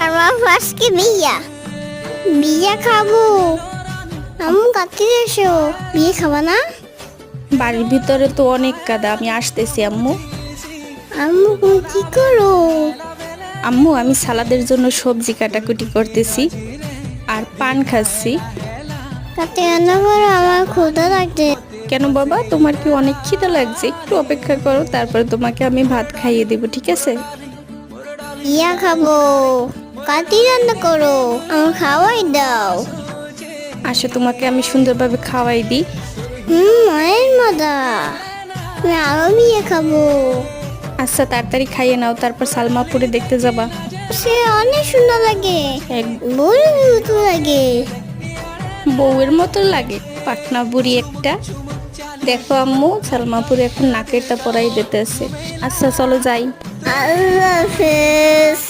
আমার আজকে বিয়া বিয়া খাবো। আম্মু কাছে এসো, বিয়ে খাবা না? বাড়ির ভিতরে তো অনেক কাদা, আমি আসতেছি আম্মু। আম্মু তুমি কি করো? আম্মু আমি সালাদের জন্য সবজি কাটাকুটি করতেছি আর পান খাচ্ছি। কাছে রান্না করো, আমার ক্ষুধা লাগছে। কেন বাবা, তোমার কি অনেক খিদা লাগছে? একটু অপেক্ষা করো, তারপরে তোমাকে আমি ভাত খাইয়ে দেবো, ঠিক আছে? বিয়া খাবো, কাটি রান্না করো, আমার খাওয়াই দাও। আসো, তোমাকে আমি সুন্দরভাবে খাওয়াই দিই। অনেক মজা। আমি আরো বিয়ে খাবো। আচ্ছা, তাড়াতাড়ি খাইয়ে নাও, তারপর সালমাপুরে দেখতে যাবা। সে অনেক সুন্দর লাগে, এক বড় মতো লাগে। বউয়ের মতো লাগে, পাটনা বুড়ি একটা। দেখো আম্মু, সালমাপুরে এখন নাকেরটা পরাই দিতেছে। আচ্ছা চলো যাই। আল্লাহ হাফেজ।